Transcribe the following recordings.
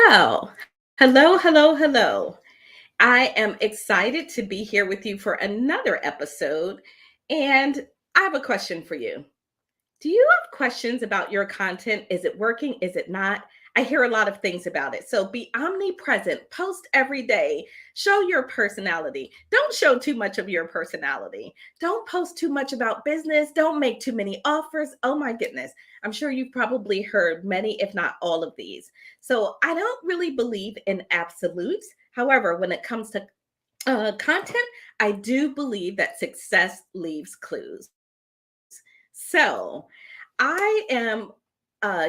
Well, hello, hello, hello. I am excited to be here with you for another episode. And I have a question for you. Do you have questions about your content? Is it working? Is it not? I hear a lot of things about it. So be omnipresent, post every day, show your personality. Don't show too much of your personality. Don't post too much about business. Don't make too many offers. Oh my goodness. I'm sure you've probably heard many, if not all of these. So I don't really believe in absolutes. However, when it comes to content, I do believe that success leaves clues. So I am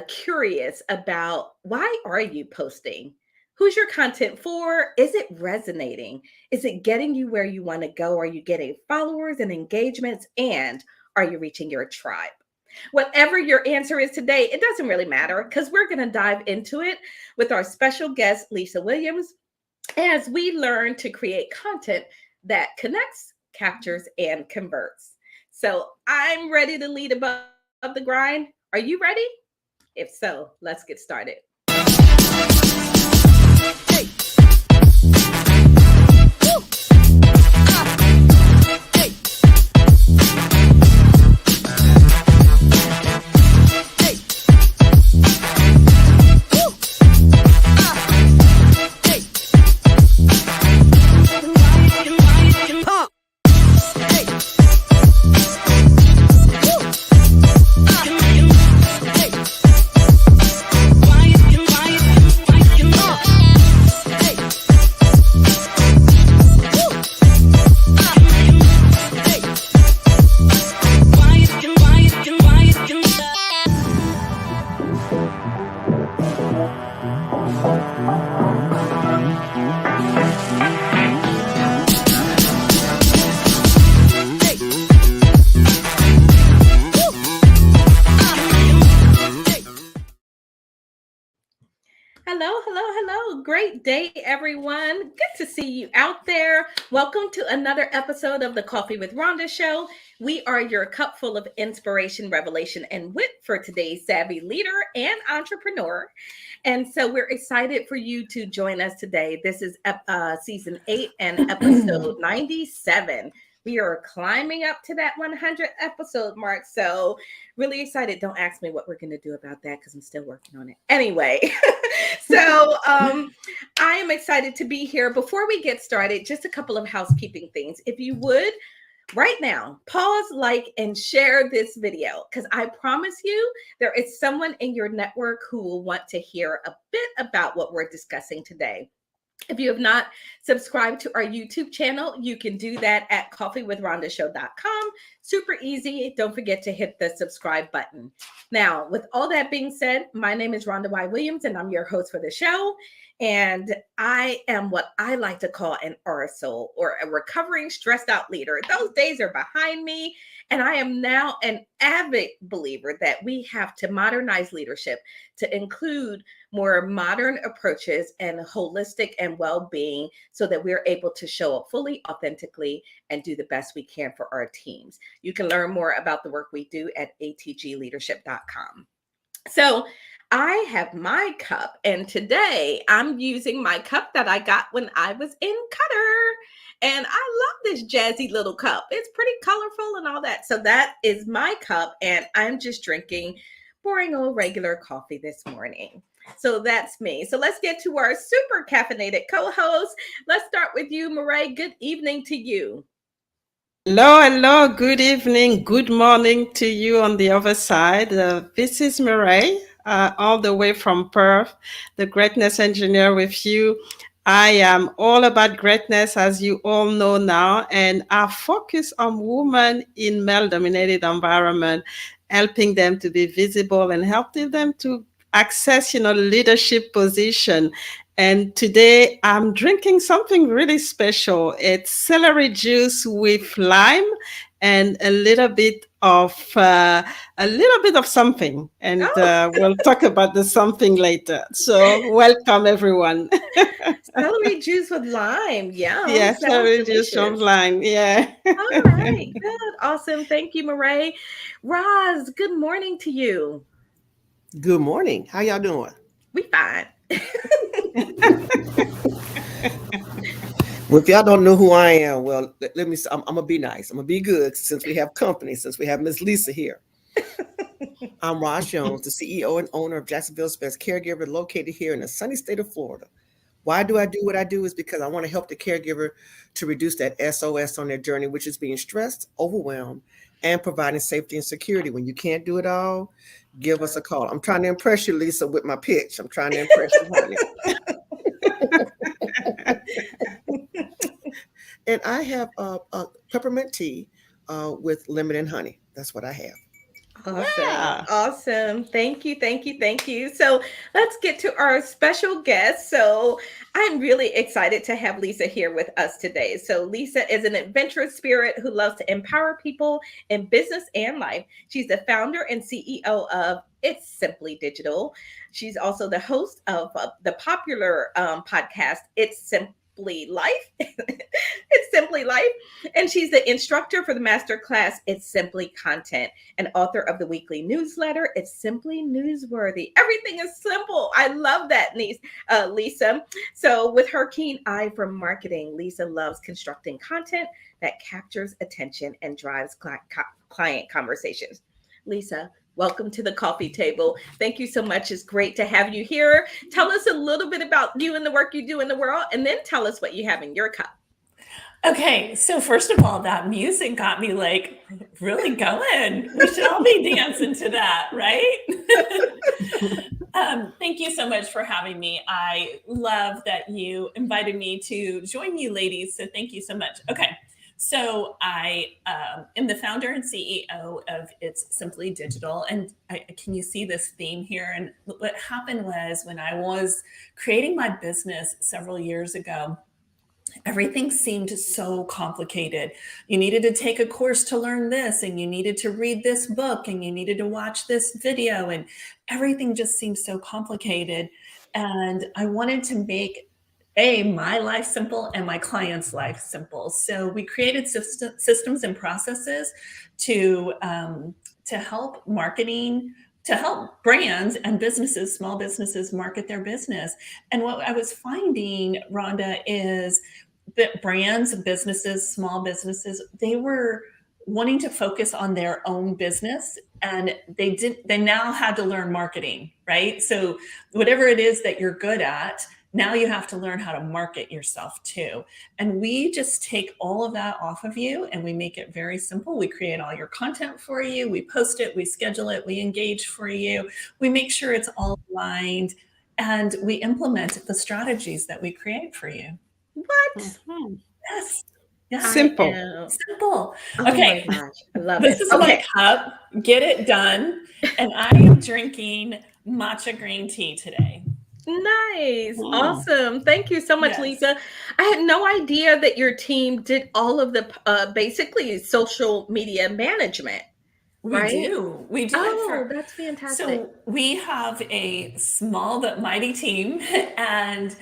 curious about why are you posting? Who's your content for? Is it resonating? Is it getting you where you want to go? Are you getting followers and engagements? And are you reaching your tribe? Whatever your answer is today, it doesn't really matter because we're going to dive into it with our special guest, Lisa Williams, as we learn to create content that connects, captures, and converts. So I'm ready to lead above the grind. Are you ready? If so, let's get started. Hello, hello, hello. Great day, everyone. Good to see you out there. Welcome to another episode of the Coffee with Rhonda Show. We are your cup full of inspiration, revelation, and wit for today's savvy leader and entrepreneur. And so we're excited for you to join us today. This is season 8 and episode 97. We are climbing up to that 100 episode mark. So, really excited. Don't ask me what we're going to do about that because I'm still working on it. Anyway, so I am excited to be here. Before we get started, just a couple of housekeeping things. If you would, right now, pause, like, and share this video because I promise you there is someone in your network who will want to hear a bit about what we're discussing today. If you have not subscribed to our YouTube channel, you can do that at coffeewithrhondashow.com. Super easy. Don't forget to hit the subscribe button. Now, with all that being said, my name is Rhonda Y. Williams, and I'm your host for the show. And I am what I like to call an RSO or a recovering stressed out leader. Those days are behind me. And I am now an avid believer that we have to modernize leadership to include more modern approaches and holistic and well-being so that we're able to show up fully, authentically, and do the best we can for our teams. You can learn more about the work we do at atgleadership.com. So I have my cup, and today I'm using my cup that I got when I was in Qatar. And I love this jazzy little cup. It's pretty colorful and all that. So that is my cup, and I'm just drinking boring old regular coffee this morning. So that's me. So let's get to our super caffeinated co-host. Let's start with you, Marae. Good evening to you. Hello, hello, good evening, good morning to you on the other side. This is Marae, all the way from Perth, the greatness engineer with you. I am all about greatness, as you all know now, and I focus on women in male-dominated environment, helping them to be visible and helping them to access, leadership position. And today I'm drinking something really special. It's celery juice with lime and a little bit of something. And we'll talk about the something later. So welcome everyone. Celery juice with lime. Yum. Yeah, Sounds celery juice with delicious. lime. Yeah. All right. Good. Awesome. Thank you, Marae. Roz, good morning to you. Good morning. How y'all doing? We fine. Well, if y'all don't know who I am, well, let me. I'm gonna be nice. I'm gonna be good since we have company. Since we have Miss Lisa here, I'm Raj Jones, the CEO and owner of Jacksonville's best caregiver, located here in the sunny state of Florida. Why do I do what I do? Is because I want to help the caregiver to reduce that SOS on their journey, which is being stressed, overwhelmed, and providing safety and security. When you can't do it all, give us a call. I'm trying to impress you, Lisa, with my pitch. I'm trying to impress you, honey. And I have a peppermint tea with lemon and honey. That's what I have. Awesome. Yeah. Awesome. Thank you. Thank you. Thank you. So let's get to our special guest. So I'm really excited to have Lisa here with us today. So Lisa is an adventurous spirit who loves to empower people in business and life. She's the founder and CEO of It's Simply Digital. She's also the host of the popular podcast, It's Simply Life. It's Simply Life. And she's the instructor for the masterclass, It's Simply Content, and author of the weekly newsletter, It's Simply Newsworthy. Everything is simple. I love that, Lisa. So, with her keen eye for marketing, Lisa loves constructing content that captures attention and drives client conversations. Lisa, welcome to the coffee table. Thank you so much. It's great to have you here. Tell us a little bit about you and the work you do in the world, and then tell us what you have in your cup. Okay, so first of all, that music got me like really going. We should all be dancing to that, right? Thank you so much for having me. I love that you invited me to join you ladies. So thank you so much. Okay, so I am the founder and CEO of It's Simply Digital. And can you see this theme here? And what happened was when I was creating my business several years ago, everything seemed so complicated. You needed to take a course to learn this, and you needed to read this book, and you needed to watch this video, and everything just seemed so complicated. And I wanted to make my life simple and my clients' life simple. So we created systems and processes to help marketing, to help brands and businesses, small businesses, market their business. And what I was finding, Rhonda, is that brands, businesses, small businesses, they were wanting to focus on their own business, and they now had to learn marketing, right? So whatever it is that you're good at, now you have to learn how to market yourself too. And we just take all of that off of you and we make it very simple. We create all your content for you. We post it, we schedule it, we engage for you. We make sure it's all aligned, and we implement the strategies that we create for you. What? Mhm. Yes. Yeah. Simple. Simple. Oh Okay. my gosh. I love This it. is Okay. my cup. Get it done. And I am drinking matcha green tea today. Nice. Mm. Awesome. Thank you so much, Yes. Lisa. I had no idea that your team did all of the basically social media management, We right? do. We do it Oh, for. that's fantastic. So we have a small but mighty team. And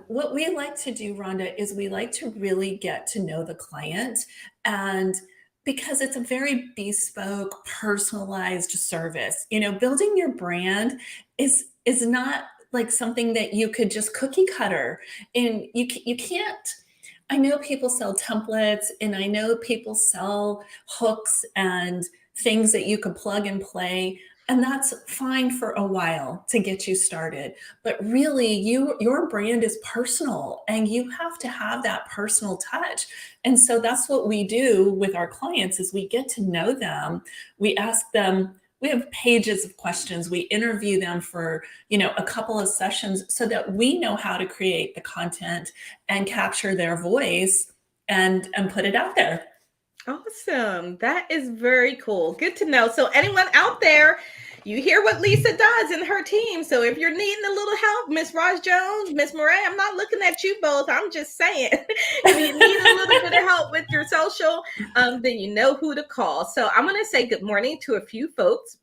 what we like to do, Rhonda, is we like to really get to know the client. And because it's a very bespoke, personalized service, building your brand is not like something that you could just cookie cutter. And you can't. I know people sell templates, and I know people sell hooks and things that you could plug and play, and that's fine for a while to get you started. But really, your brand is personal, and you have to have that personal touch. And so that's what we do with our clients: is we get to know them. We ask them. We have pages of questions. We interview them for a couple of sessions so that we know how to create the content and capture their voice and put it out there. Awesome. That is very cool. Good to know. So anyone out there, you hear what Lisa does in her team. So if you're needing a little help, Miss Raj Jones, Miss Murray, I'm not looking at you both. I'm just saying, if you need a little bit of help with your social, then you know who to call. So I'm going to say good morning to a few folks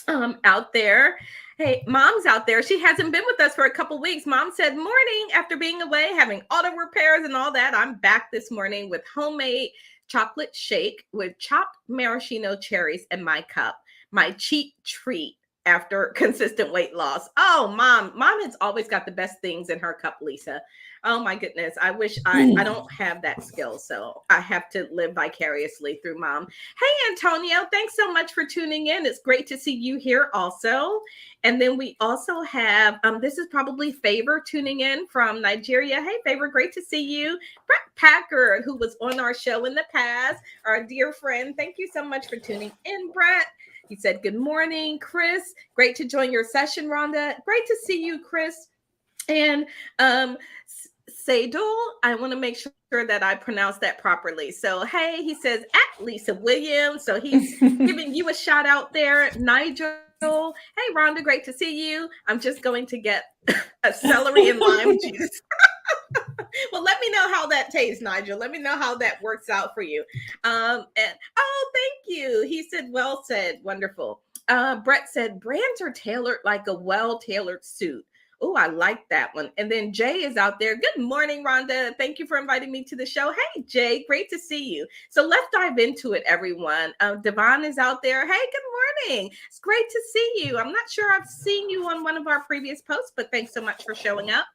out there. Hey, Mom's out there. She hasn't been with us for a couple weeks. Mom said, morning, after being away, having auto repairs and all that. I'm back this morning with homemade chocolate shake with chopped maraschino cherries in my cup, my cheap treat after consistent weight loss. Oh, mom has always got the best things in her cup, Lisa. Oh my goodness. I wish I don't have that skill. So I have to live vicariously through mom. Hey, Antonio, thanks so much for tuning in. It's great to see you here also. And then we also have, this is probably Favor tuning in from Nigeria. Hey, Favor, great to see you. Brett Packard, who was on our show in the past, our dear friend. Thank you so much for tuning in, Brett. He said, good morning, Chris. Great to join your session, Rhonda. Great to see you, Chris. And Sadul, I want to make sure that I pronounce that properly. So, hey, he says, at Lisa Williams. So he's giving you a shout out there. Nigel, hey, Rhonda, great to see you. I'm just going to get a celery and lime juice. Well, let me know how that tastes, Nigel. Let me know how that works out for you. And oh, thank you. He said, well said. Wonderful. Brett said, brands are tailored like a well-tailored suit. Oh, I like that one. And then Jay is out there. Good morning, Rhonda. Thank you for inviting me to the show. Hey, Jay, great to see you. So let's dive into it, everyone. Devon is out there. Hey, good morning. It's great to see you. I'm not sure I've seen you on one of our previous posts, but thanks so much for showing up.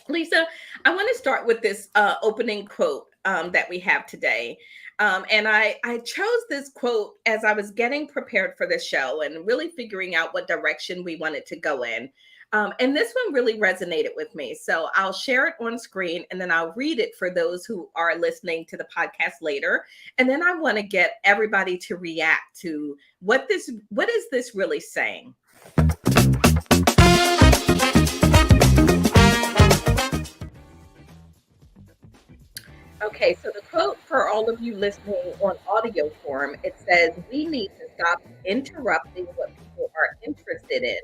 Lisa, I want to start with this opening quote that we have today. And I chose this quote as I was getting prepared for the show and really figuring out what direction we wanted to go in. And this one really resonated with me. So I'll share it on screen and then I'll read it for those who are listening to the podcast later. And then I want to get everybody to react to what is this really saying? Okay, so the quote for all of you listening on audio form, it says, we need to stop interrupting what people are interested in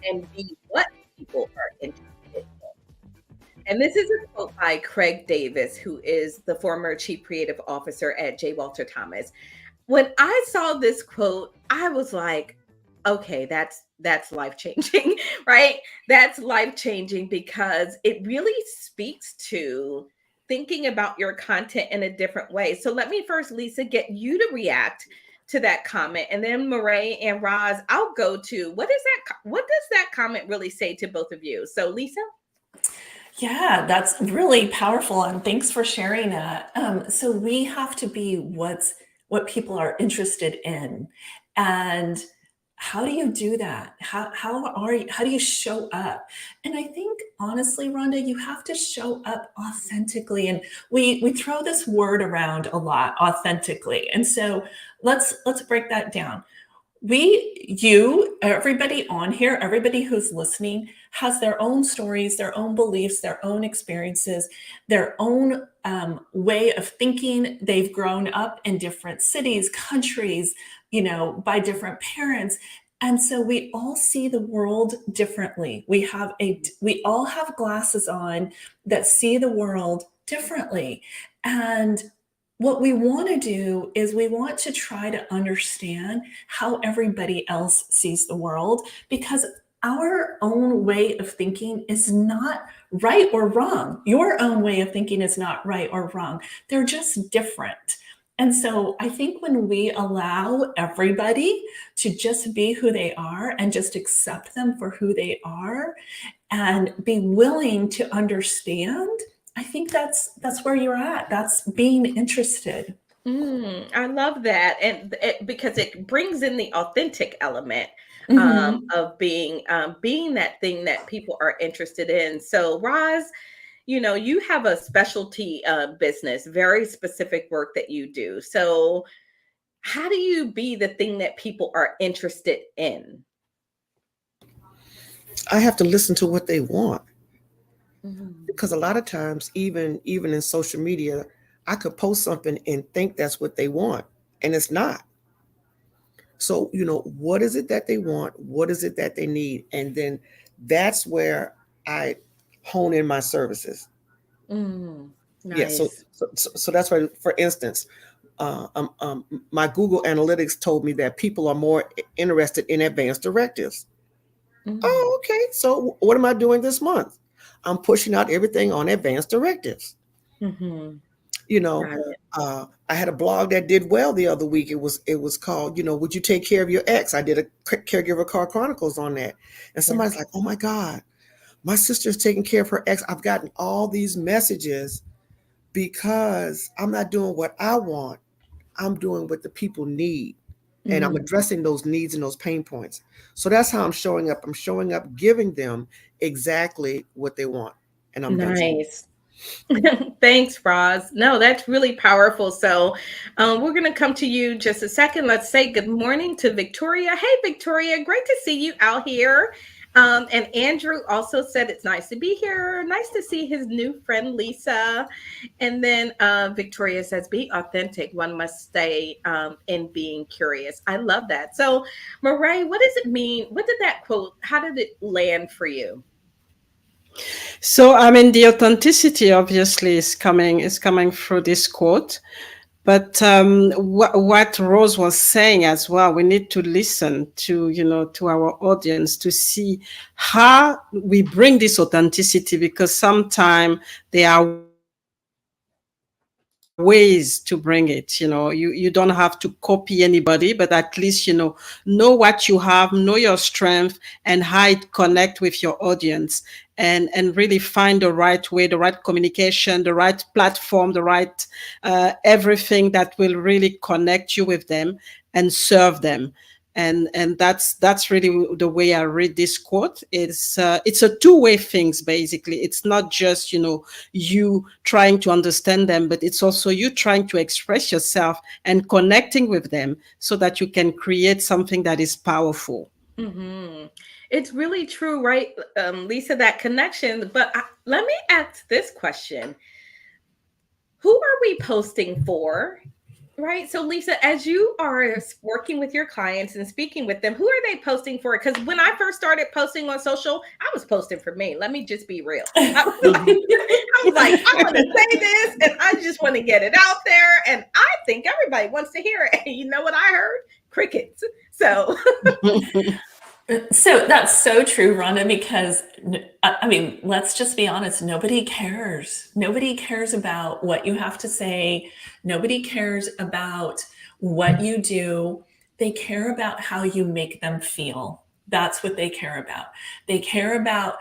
and be what people are interested in. And this is a quote by Craig Davis, who is the former chief creative officer at J. Walter Thomas. When I saw this quote, I was like, okay, that's life-changing, right? That's life-changing because it really speaks to thinking about your content in a different way. So let me first, Lisa, get you to react to that comment. And then Murray and Roz, I'll go to what does that comment really say to both of you? So Lisa? Yeah, that's really powerful. And thanks for sharing that. So we have to be what people are interested in. And how do you do that? How do you show up? And I think honestly, Rhonda, you have to show up authentically. And we throw this word around a lot, authentically. And so let's break that down. Everybody on here, everybody who's listening has their own stories, their own beliefs, their own experiences, their own way of thinking. They've grown up in different cities, countries, by different parents. And so we all see the world differently. We all have glasses on that see the world differently. And what we want to do is we want to try to understand how everybody else sees the world, because our own way of thinking is not right or wrong. Your own way of thinking is not right or wrong. They're just different. And so I think when we allow everybody to just be who they are and just accept them for who they are and be willing to understand, I think that's where you're at. That's being interested. I love that. And because it brings in the authentic element of being that thing that people are interested in. So Roz, you have a specialty business, very specific work that you do. So how do you be the thing that people are interested in? I have to listen to what they want. Because a lot of times, even in social media, I could post something and think that's what they want, and it's not. So, what is it that they want? What is it that they need? And then that's where I hone in my services. Nice. Yeah. So that's why, for instance, my Google Analytics told me that people are more interested in advanced directives. Oh, okay. So what am I doing this month? I'm pushing out everything on advanced directives. You know, Got it. I had a blog that did well the other week. It was called, would you take care of your ex? I did a caregiver car chronicles on that, and Yeah. somebody's like, oh my God, my sister's taking care of her ex. I've gotten all these messages because I'm not doing what I want. I'm doing what the people need. And I'm Mm, addressing those needs and those pain points. So that's how I'm showing up. I'm showing up, giving them exactly what they want. And I'm done speaking. nice. Thanks, Roz. No, that's really powerful. So, we're going to come to you just a second. Let's say good morning to Victoria. Hey, Victoria, great to see you out here. And Andrew also said it's nice to be here. Nice to see his new friend, Lisa. And then Victoria says, be authentic. One must stay in being curious. I love that. So, Murray, what does it mean? What did that quote, how did it land for you? So, I mean, the authenticity obviously is coming through this quote. But what Rose was saying as well, we need to listen to, to our audience to see how we bring this authenticity, because sometimes there are ways to bring it. You don't have to copy anybody, but at least, know what you have, know your strength, and how it connect with your audience, and really find the right way, the right communication, the right platform, the right everything that will really connect you with them and serve them. And that's really the way I read this quote. It's a two-way things. Basically, it's not just you trying to understand them, but it's also you trying to express yourself and connecting with them so that you can create something that is powerful. Hmm. It's really true, right, Lisa, that connection. But let me ask this question. Who are we posting for? Right. So, Lisa, as you are working with your clients and speaking with them, who are they posting for? Because when I first started posting on social, I was posting for me. Let me just be real. I was like, Mhm. I was like, I want to say this and I just want to get it out there. And I think everybody wants to hear it. And you know what I heard? Crickets. So, So that's so true, Rhonda, because I mean, let's just be honest. Nobody cares. Nobody cares about what you have to say. Nobody cares about what you do. They care about how you make them feel. That's what they care about. They care about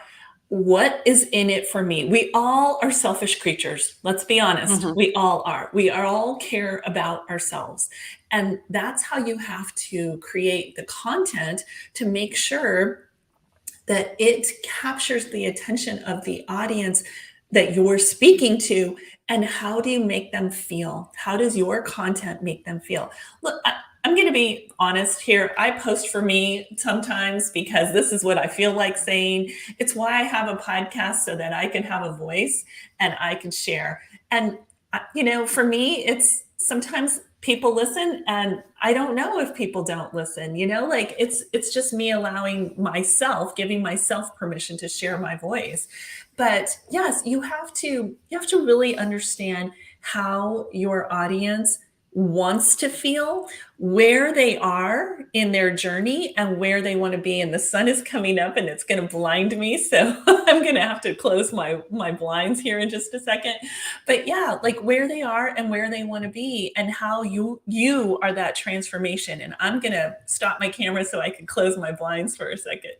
what is in it for me. We all are selfish creatures. Let's be honest. Mhm. We all are. We all care about ourselves. And that's how you have to create the content to make sure that it captures the attention of the audience that you're speaking to. And how do you make them feel? How does your content make them feel? Look, I'm going to be honest here. I post for me sometimes because this is what I feel like saying. It's why I have a podcast, so that I can have a voice and I can share. And, for me, it's sometimes people listen, and I don't know if people don't listen. Like it's just me allowing myself, giving myself permission to share my voice. But yes, you have to really understand how your audience wants to feel, where they are in their journey, and where they want to be. And the sun is coming up and it's going to blind me, so I'm going to have to close my blinds here in just a second. But yeah, like where they are and where they want to be, and how you are that transformation. And I'm going to stop my camera so I can close my blinds for a second.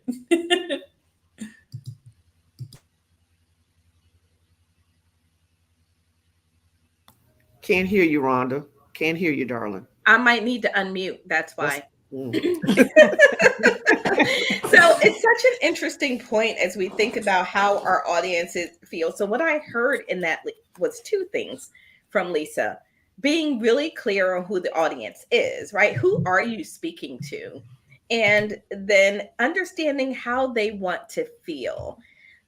Can't hear you, Rhonda. Can't hear you, darling. I might need to unmute. That's That's why. mm. So it's such an interesting point as we think about how our audiences feel. So what I heard in that was two things from Lisa: being really clear on who the audience is, right? Who are you speaking to? And then understanding how they want to feel.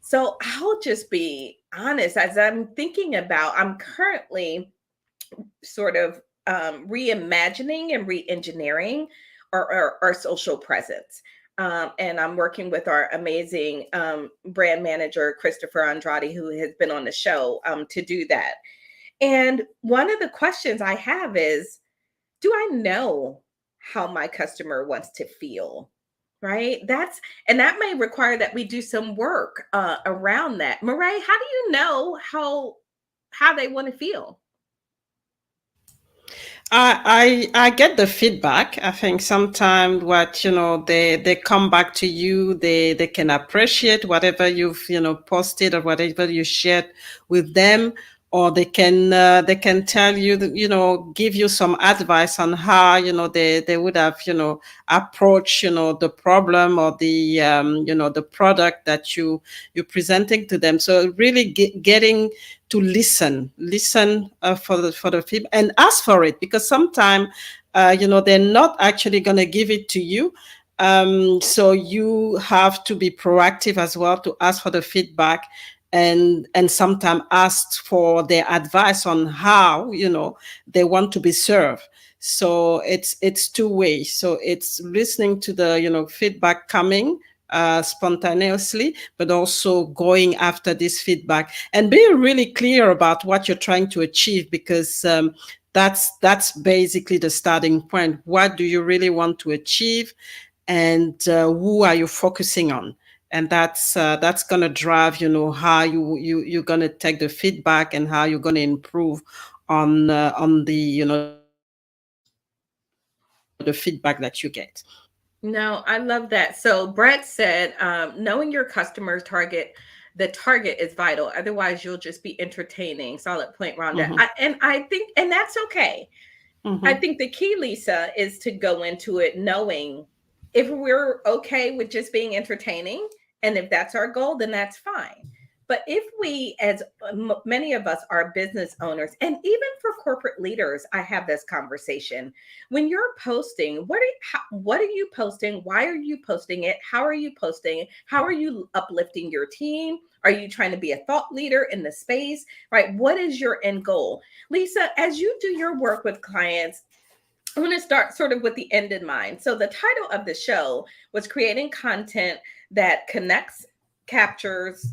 So I'll just be honest, as I'm thinking about, I'm currently sort of reimagining and re-engineering our social presence. And I'm working with our amazing brand manager, Christopher Andrade, who has been on the show to do that. And one of the questions I have is, do I know how my customer wants to feel? Right. And that may require that we do some work around that. Murray, how do you know how they want to feel? I get the feedback. I think sometimes what they come back to you, they can appreciate whatever you've posted or whatever you shared with them, or they can tell you that, give you some advice on how they would have approach the problem or the the product that you're presenting to them. So really getting to listen for the feedback and ask for it, because sometimes they're not actually going to give it to you. So you have to be proactive as well to ask for the feedback, and sometimes ask for their advice on how they want to be served. So it's two ways. So it's listening to the feedback coming spontaneously, but also going after this feedback and being really clear about what you're trying to achieve, because that's basically the starting point. What do you really want to achieve, and who are you focusing on? And that's gonna drive how you're gonna take the feedback and how you're gonna improve on the the feedback that you get. No, I love that. So Brett said, knowing your customer's target, the target is vital. Otherwise, you'll just be entertaining. Solid point, Rhonda. Mm-hmm. And I think, and that's okay. I Mm-hmm. think the key, Lisa, is to go into it knowing if we're okay with just being entertaining, and if that's our goal, then that's fine. But if we, as many of us are business owners, and even for corporate leaders, I have this conversation. When you're posting, what are you posting? Why are you posting it? How are you posting? How are you uplifting your team? Are you trying to be a thought leader in the space? Right? What is your end goal? Lisa, as you do your work with clients, I want to start sort of with the end in mind. So the title of the show was creating content that connects, captures,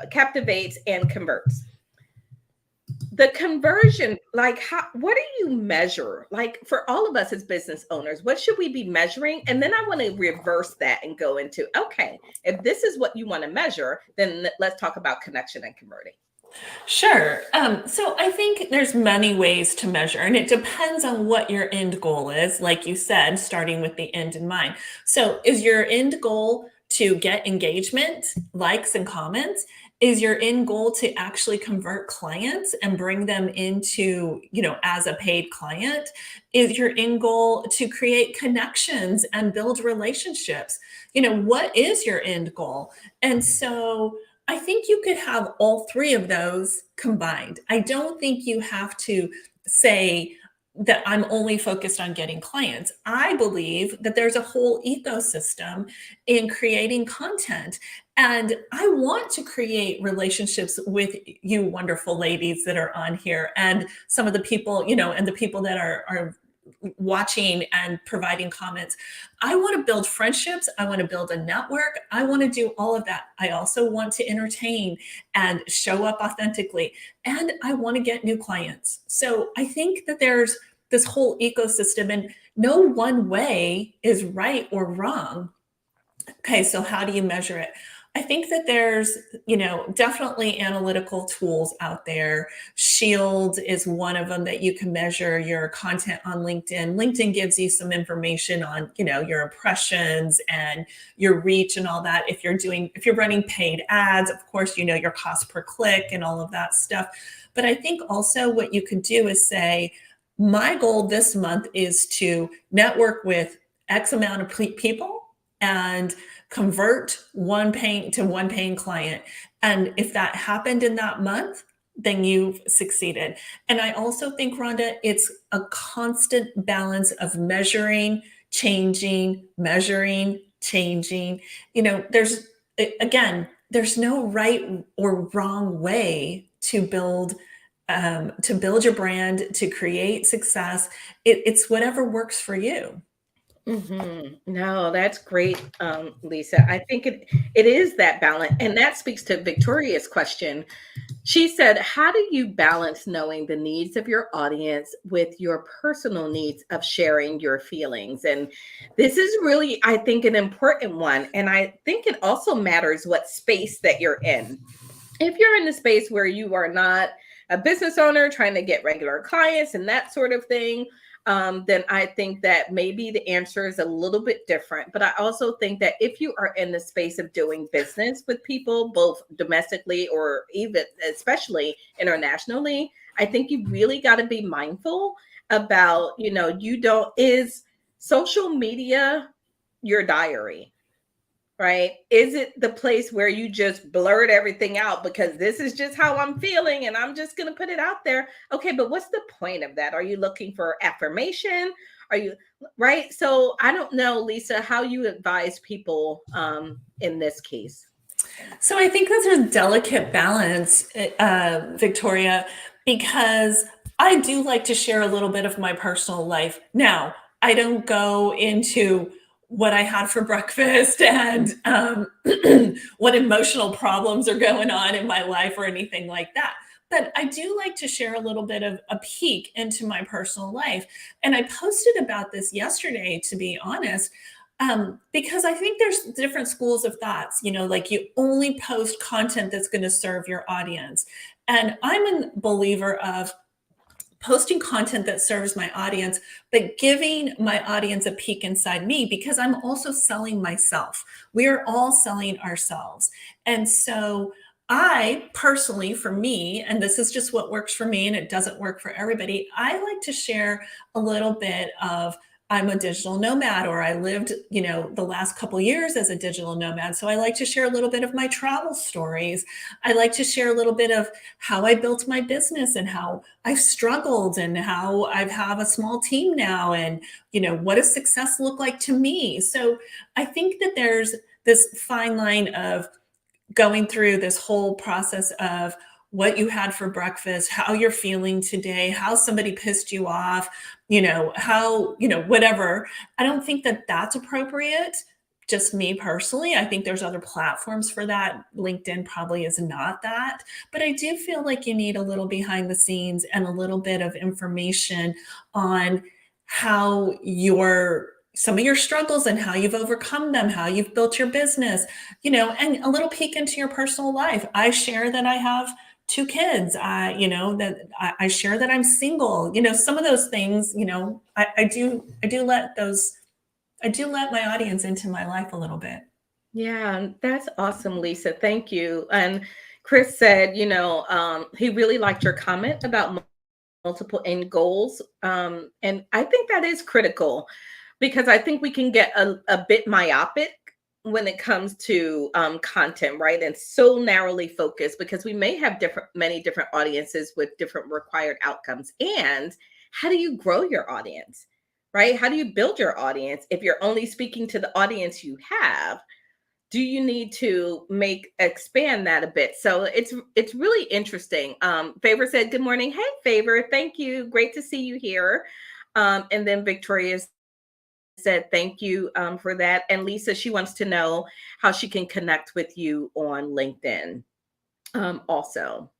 captivates, and converts. The conversion, like what do you measure? Like for all of us as business owners, what should we be measuring? And then I want to reverse that and go into, okay, if this is what you want to measure, then let's talk about connection and converting. Sure. So I think there's many ways to measure, and it depends on what your end goal is. Like you said, starting with the end in mind. So is your end goal to get engagement, likes, and comments? Is your end goal to actually convert clients and bring them into, as a paid client? Is your end goal to create connections and build relationships? What is your end goal? And so I think you could have all three of those combined. I don't think you have to say that I'm only focused on getting clients. I believe that there's a whole ecosystem in creating content. And I want to create relationships with you wonderful ladies that are on here, and some of the people, and the people that are watching and providing comments. I want to build friendships. I want to build a network. I want to do all of that. I also want to entertain and show up authentically. And I want to get new clients. So I think that there's this whole ecosystem, and no one way is right or wrong. Okay, so how do you measure it? I think that there's, definitely analytical tools out there. Shield is one of them that you can measure your content on LinkedIn. LinkedIn gives you some information on, your impressions and your reach and all that. If you're running paid ads, of course, your cost per click and all of that stuff. But I think also what you could do is say, my goal this month is to network with X amount of people and convert one paying client. And if that happened in that month, then you've succeeded. And I also think, Rhonda, it's a constant balance of measuring, changing, measuring, changing. There's no right or wrong way to build your brand, to create success. It's whatever works for you. No, that's great, Lisa. I think it is that balance, and that speaks to Victoria's question. She said, "How do you balance knowing the needs of your audience with your personal needs of sharing your feelings?" And this is really, I think, an important one. And I think it also matters what space that you're in. If you're in the space where you are not a business owner trying to get regular clients and that sort of thing, then I think that maybe the answer is a little bit different. But I also think that if you are in the space of doing business with people, both domestically or even especially internationally, I think you really got to be mindful about, is social media your diary? Right? Is it the place where you just blurt everything out because this is just how I'm feeling and I'm just going to put it out there? Okay, but what's the point of that? Are you looking for affirmation? Are you right? So I don't know, Lisa, how you advise people in this case. So I think that's a delicate balance, Victoria, because I do like to share a little bit of my personal life. Now, I don't go into what I had for breakfast and what emotional problems are going on in my life or anything like that. But I do like to share a little bit of a peek into my personal life. And I posted about this yesterday, to be honest, because I think there's different schools of thoughts, like you only post content that's going to serve your audience. And I'm a believer of posting content that serves my audience, but giving my audience a peek inside me, because I'm also selling myself. We are all selling ourselves. And so I personally, for me, and this is just what works for me and it doesn't work for everybody, I like to share a little bit of I'm a digital nomad, or I lived, the last couple of years as a digital nomad. So I like to share a little bit of my travel stories. I like to share a little bit of how I built my business and how I've struggled and how I have a small team now and, what does success look like to me? So I think that there's this fine line of going through this whole process of what you had for breakfast, how you're feeling today, how somebody pissed you off, how, whatever. I don't think that that's appropriate. Just me personally, I think there's other platforms for that. LinkedIn probably is not that, but I do feel like you need a little behind the scenes and a little bit of information on how some of your struggles and how you've overcome them, how you've built your business, and a little peek into your personal life. I share that I have 2 kids, that I share that I'm single, some of those things, I do let my audience into my life a little bit. Yeah, that's awesome, Lisa. Thank you. And Chris said, he really liked your comment about multiple end goals. And I think that is critical because I think we can get a bit myopic when it comes to content, right? And so narrowly focused because we may have many different audiences with different required outcomes. And how do you grow your audience, right? How do you build your audience if you're only speaking to the audience you have? Do you need to expand that a bit? So it's really interesting. Favor said, good morning. Hey, Favor. Thank you. Great to see you here. And then Victoria said, thank you for that. And Lisa, she wants to know how she can connect with you on LinkedIn also.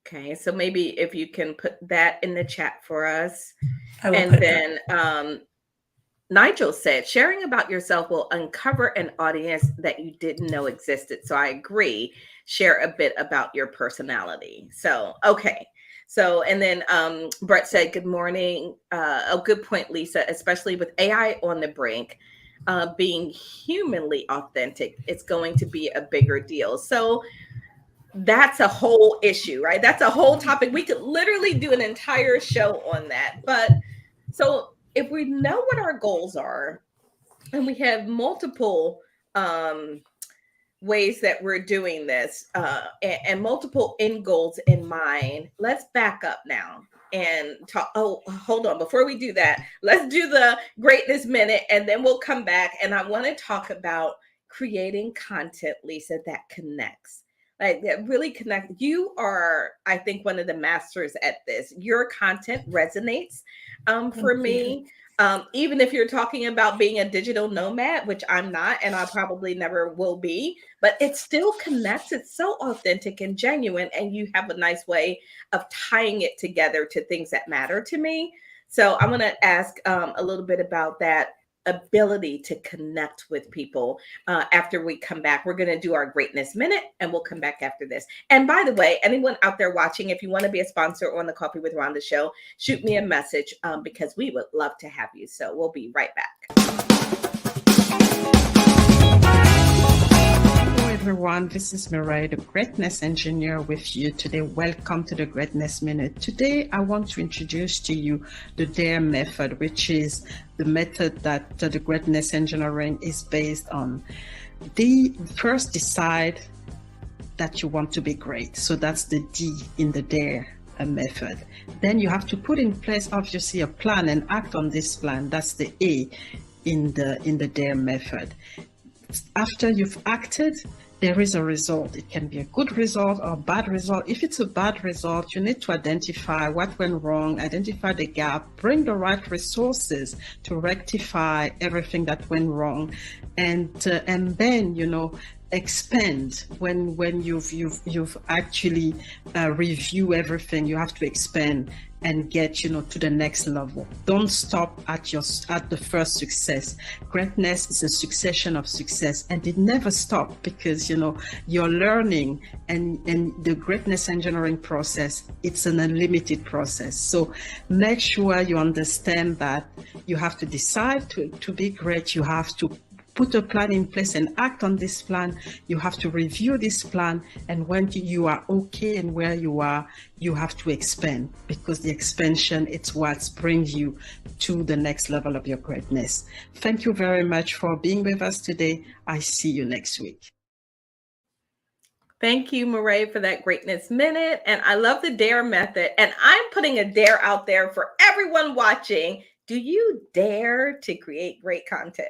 Okay, so maybe if you can put that in the chat for us. And then Nigel said, sharing about yourself will uncover an audience that you didn't know existed. So I agree. Share a bit about your personality. So, okay. So, and then Brett said, good morning. A good point, Lisa, especially with AI on the brink, being humanly authentic, it's going to be a bigger deal. So that's a whole issue, right? That's a whole topic. We could literally do an entire show on that. But so if we know what our goals are and we have multiple ways that we're doing this and multiple end goals in mind, let's back up now and talk. Oh, hold on. Before we do that, let's do the greatness minute and then we'll come back. And I want to talk about creating content, Lisa, that connects. Like that really connect. You are, I think, one of the masters at this. Your content resonates for me. Even if you're talking about being a digital nomad, which I'm not, and I probably never will be, but it still connects. It's so authentic and genuine, and you have a nice way of tying it together to things that matter to me. So I'm going to ask a little bit about that. ability to connect with people after we come back. We're going to do our greatness minute and we'll come back after this. And by the way, anyone out there watching, if you want to be a sponsor on the Coffee with Rhonda show, shoot me a message because we would love to have you. So we'll be right back. Everyone, this is Mirai, the Greatness Engineer with you today. Welcome to the Greatness Minute. Today, I want to introduce to you the DARE method, which is the method that the Greatness Engineering is based on. First decide that you want to be great. So that's the D in the DARE method. Then you have to put in place, obviously, a plan and act on this plan. That's the A in the DARE method. After you've acted, there is a result. It can be a good result or a bad result. If it's a bad result, you need to identify what went wrong, identify the gap, bring the right resources to rectify everything that went wrong, and then expand when you've actually review everything. You have to expand and get to the next level. Don't stop at the first success. Greatness is a succession of success, and it never stops because you're learning, and the greatness engineering process, it's an unlimited process. So make sure you understand that you have to decide to be great. You have to put a plan in place and act on this plan. You have to review this plan, and when you are okay and where you are, you have to expand, because the expansion, it's what brings you to the next level of your greatness. Thank you very much for being with us today. I see you next week. Thank you, Mirai, for that greatness minute. And I love the DARE method. And I'm putting a dare out there for everyone watching. Do you dare to create great content?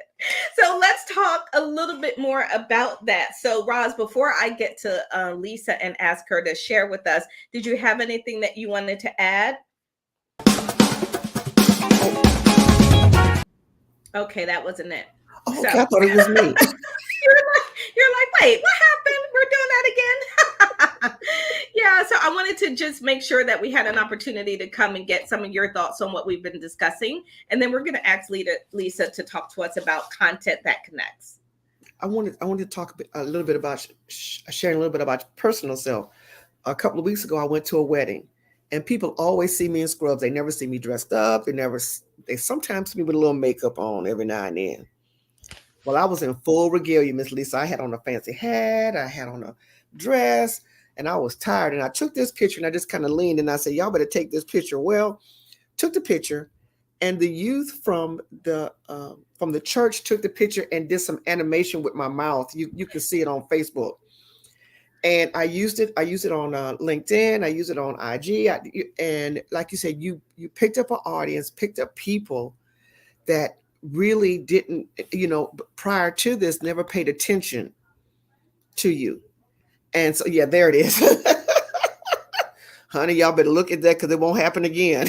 So let's talk a little bit more about that. So Roz, before I get to Lisa and ask her to share with us, did you have anything that you wanted to add? Okay, that wasn't it. Oh, okay, I thought it was me. You're like, wait, what happened? We're doing that again? Yeah, so I wanted to just make sure that we had an opportunity to come and get some of your thoughts on what we've been discussing. And then we're going to ask Lisa to talk to us about content that connects. I wanted to talk a little bit about sharing a little bit about personal self. A couple of weeks ago, I went to a wedding, and people always see me in scrubs. They never see me dressed up. They sometimes see me with a little makeup on every now and then. Well, I was in full regalia, Miss Lisa. I had on a fancy hat. I had on a dress, and I was tired. And I took this picture, and I just kind of leaned, and I said, y'all better take this picture. Well, took the picture, and the youth from the church took the picture and did some animation with my mouth. You can see it on Facebook. And I used it on LinkedIn. I used it on IG. And like you said, you picked up an audience, picked up people that really didn't, prior to this, never paid attention to you. And so, yeah, there it is. Honey, y'all better look at that because it won't happen again.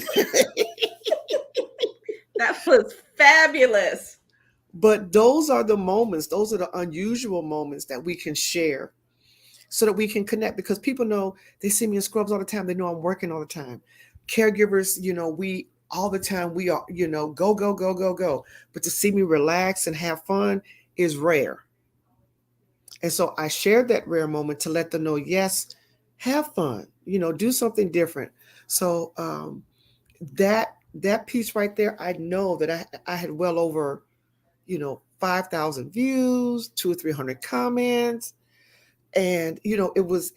That was fabulous. But those are the moments, those are the unusual moments that we can share so that we can connect, because people know, they see me in scrubs all the time. They know I'm working all the time. Caregivers, we all the time, we are, go, go, go, go, go. But to see me relax and have fun is rare. And so I shared that rare moment to let them know, yes, have fun, do something different. So that piece right there, I know that I had well over, 5,000 views, 200 or 300 comments. And, it was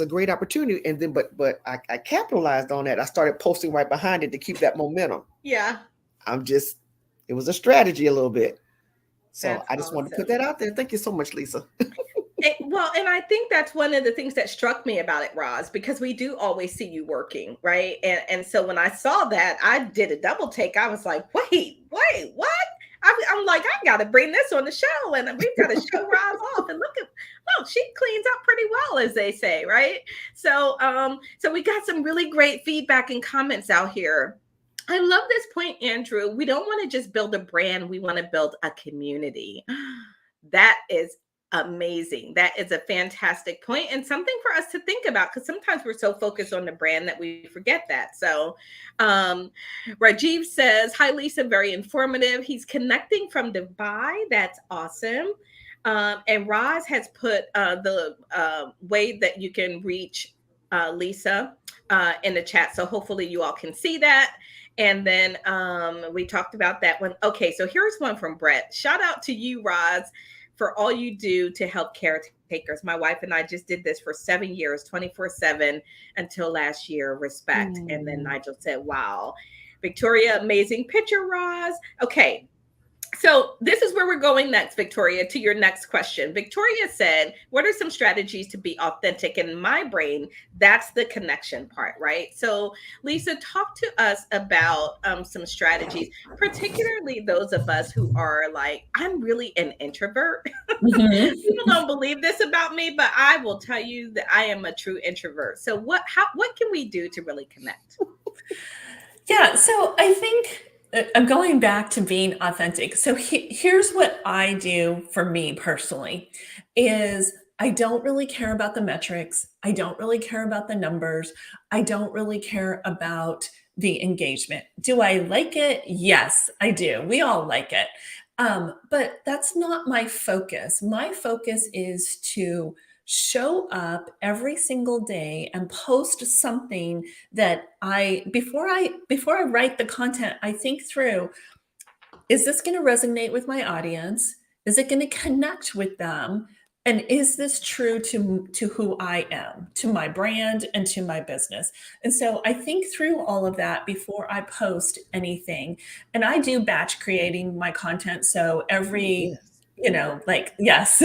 a great opportunity. And then, but I capitalized on that. I started posting right behind it to keep that momentum. Yeah. It was a strategy a little bit. So That's I just wanted to put that out there. Thank you so much, Lisa. And I think that's one of the things that struck me about it, Roz, because we do always see you working, right? And so when I saw that, I did a double take. I was like, wait, what? I'm like, I got to bring this on the show, and we've got to show Roz off. And look, she cleans up pretty well, as they say, right? So we got some really great feedback and comments out here. I love this point, Andrew. We don't want to just build a brand. We want to build a community. That is amazing. That is a fantastic point and something for us to think about, because sometimes we're so focused on the brand that we forget that. So Rajiv says, hi Lisa, very informative. He's connecting from Dubai. That's awesome. And Roz has put the way that you can reach Lisa in the chat. So hopefully you all can see that. And then we talked about that one. Okay, so here's one from Brett. Shout out to you, Roz, for all you do to help caretakers. My wife and I just did this for 7 years, 24/7 until last year. Respect. And then Nigel said, wow. Victoria, amazing picture, Roz. Okay. So this is where we're going next, Victoria, to your next question. Victoria said, what are some strategies to be authentic? In my brain, that's the connection part, right? So Lisa, talk to us about some strategies, particularly those of us who are like, I'm really an introvert. Mm-hmm. People don't believe this about me, but I will tell you that I am a true introvert. So what can we do to really connect? Yeah, so I think I'm going back to being authentic. So here's what I do for me personally is I don't really care about the metrics. I don't really care about the numbers. I don't really care about the engagement. Do I like it? Yes, I do. We all like it. But that's not my focus. My focus is to show up every single day and post something that before I write the content, I think through, is this going to resonate with my audience? Is it going to connect with them? And is this true to who I am, to my brand and to my business? And so I think through all of that before I post anything. And I do batch creating my content. So every yes,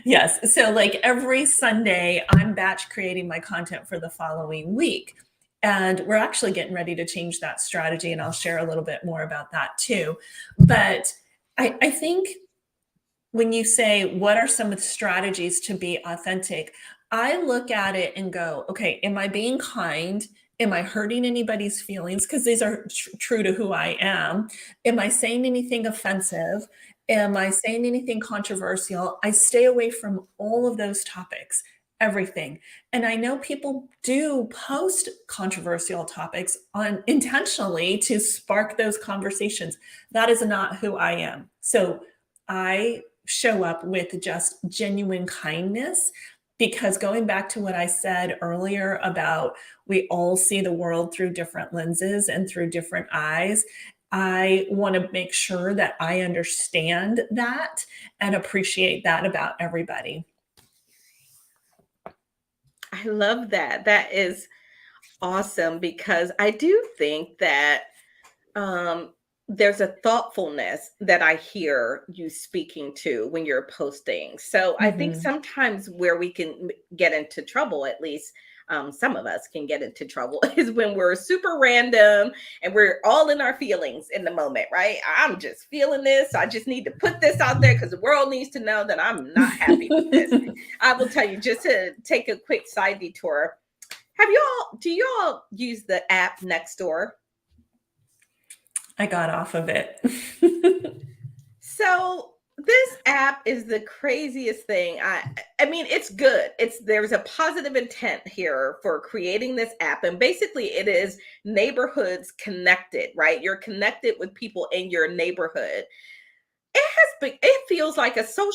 yes. So like every Sunday, I'm batch creating my content for the following week. And we're actually getting ready to change that strategy. And I'll share a little bit more about that too. But I think when you say, what are some of the strategies to be authentic? I look at it and go, okay, am I being kind? Am I hurting anybody's feelings? Because these are true to who I am. Am I saying anything offensive? Am I saying anything controversial? I stay away from all of those topics, everything. And I know people do post controversial topics on intentionally to spark those conversations. That is not who I am. So I show up with just genuine kindness, because going back to what I said earlier about we all see the world through different lenses and through different eyes, I want to make sure that I understand that and appreciate that about everybody. I love that. That is awesome, because I do think that there's a thoughtfulness that I hear you speaking to when you're posting. So I think sometimes where we can get into trouble, at least some of us can get into trouble, is when we're super random and we're all in our feelings in the moment, right? I'm just feeling this. I just need to put this out there because the world needs to know that I'm not happy with this. I will tell you, just to take a quick side detour, do you all use the app Nextdoor? I got off of it. So this app is the craziest thing. I mean, it's good. There's a positive intent here for creating this app. And basically it is neighborhoods connected, right? You're connected with people in your neighborhood. It feels like a a soap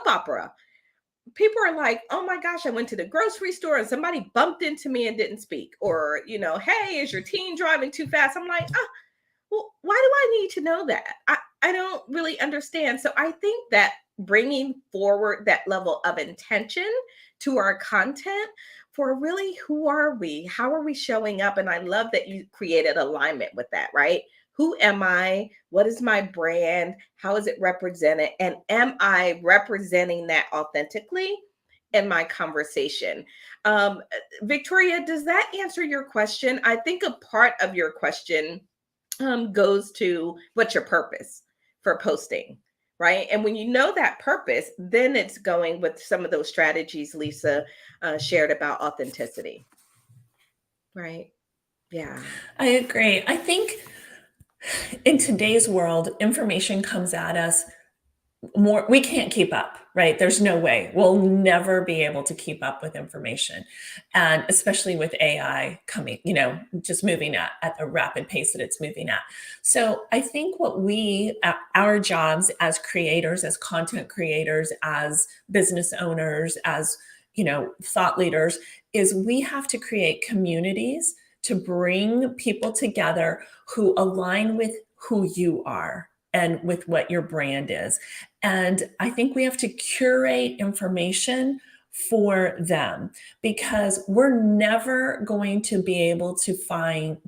opera. People are like, oh my gosh, I went to the grocery store and somebody bumped into me and didn't speak. Or, hey, is your teen driving too fast? I'm like, well, why do I need to know that? I don't really understand. So I think that bringing forward that level of intention to our content for really, who are we? How are we showing up? And I love that you created alignment with that, right? Who am I? What is my brand? How is it represented? And am I representing that authentically in my conversation? Victoria, does that answer your question? I think a part of your question goes to, what's your purpose for posting, right? And when you know that purpose, then it's going with some of those strategies Lisa shared about authenticity, right? Yeah. I agree. I think in today's world, information comes at us more, we can't keep up, right? There's no way. We'll never be able to keep up with information. And especially with AI coming, just moving at the rapid pace that it's moving at. So I think what our jobs as creators, as content creators, as business owners, as, thought leaders, is we have to create communities to bring people together who align with who you are and with what your brand is. And I think we have to curate information for them, because we're never going to be able to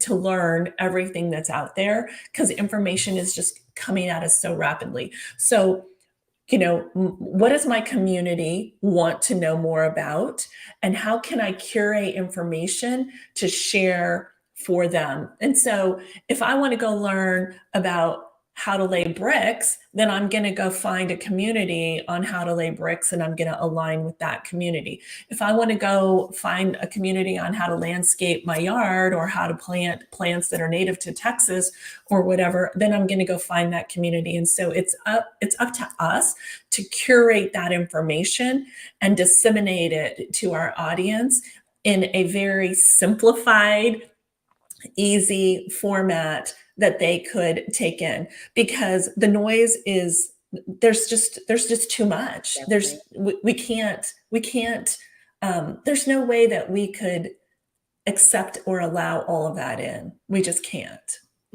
learn everything that's out there, because information is just coming at us so rapidly. So, what does my community want to know more about? And how can I curate information to share for them? And so if I want to go learn about how to lay bricks, then I'm going to go find a community on how to lay bricks, and I'm going to align with that community. If I want to go find a community on how to landscape my yard, or how to plant plants that are native to Texas or whatever, then I'm going to go find that community. And so it's up to us to curate that information and disseminate it to our audience in a very simplified, easy format that they could take in, because the noise is, there's just too much. We can't there's no way that we could accept or allow all of that in. We just can't.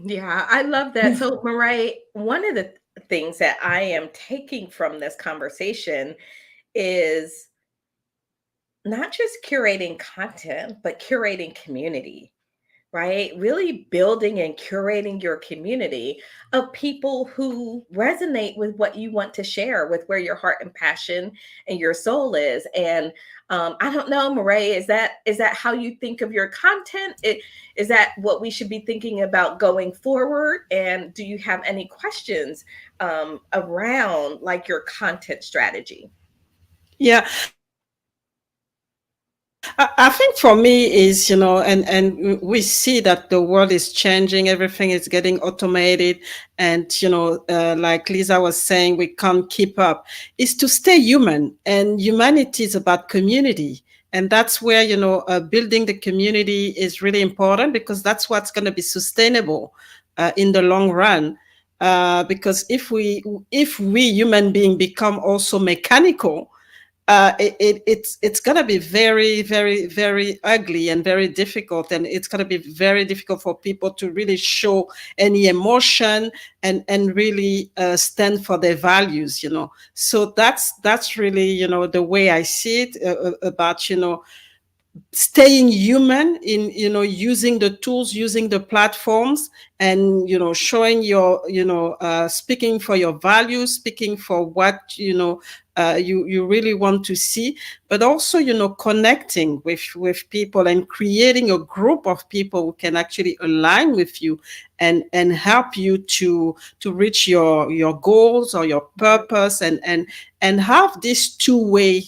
Yeah, I love that. So, Marae, one of the things that I am taking from this conversation is not just curating content, but curating community, right? Really building and curating your community of people who resonate with what you want to share, with where your heart and passion and your soul is. And I don't know, Marae, is that how you think of your content? Is that what we should be thinking about going forward? And do you have any questions around like your content strategy? Yeah, I think for me is, and we see that the world is changing, everything is getting automated. And, like Lisa was saying, we can't keep up, is to stay human. And humanity is about community. And that's where, building the community is really important, because that's what's going to be sustainable in the long run. Because if we human being become also mechanical, it's gonna be very, very, very ugly and very difficult, and it's gonna be very difficult for people to really show any emotion and really stand for their values. So that's really the way I see it, about staying human in using the tools, using the platforms, and showing your speaking for your values, speaking for what you really want to see, but also connecting with people and creating a group of people who can actually align with you and help you to reach your goals or your purpose, and have this two-way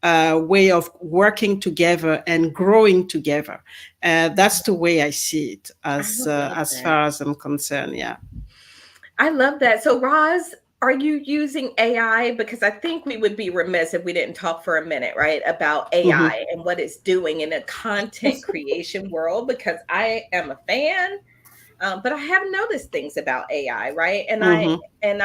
way of working together and growing together. That's the way I see it, as That. far as I'm concerned. Yeah. I love that. So, Roz, are you using AI? Because I think we would be remiss if we didn't talk for a minute, right, about Mm-hmm. AI and what it's doing in the content creation world, because I am a fan. But I have noticed things about AI, right? And Mm-hmm.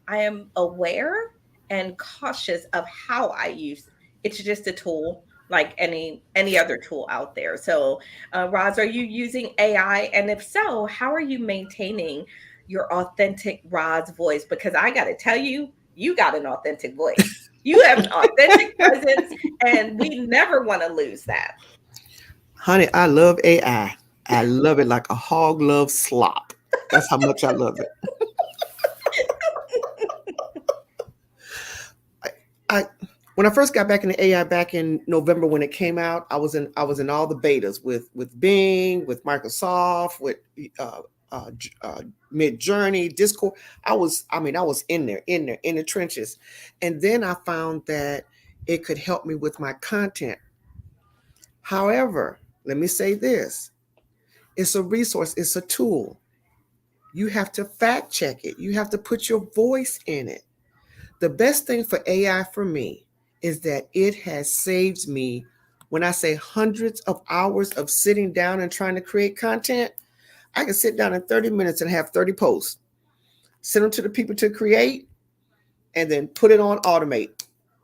I am aware and cautious of how I use it. It's just a tool like any other tool out there. So, Roz, are you using AI? And if so, how are you maintaining your authentic Roz voice? Because I got to tell you, you got an authentic voice. You have an authentic presence, and we never want to lose that. Honey, I love AI. I love it like a hog loves slop. That's how much I love it. I when I first got back into AI back in November when it came out, I was in all the betas with Bing, with Microsoft, with uh, Mid Journey, Discord. I was in there, in the trenches, and then I found that it could help me with my content. However, let me say this: it's a resource, it's a tool. You have to fact check it. You have to put your voice in it. The best thing for AI for me is that it has saved me, when I say hundreds of hours of sitting down and trying to create content. I can sit down in 30 minutes and have 30 posts, send them to the people to create, and then put it on automate.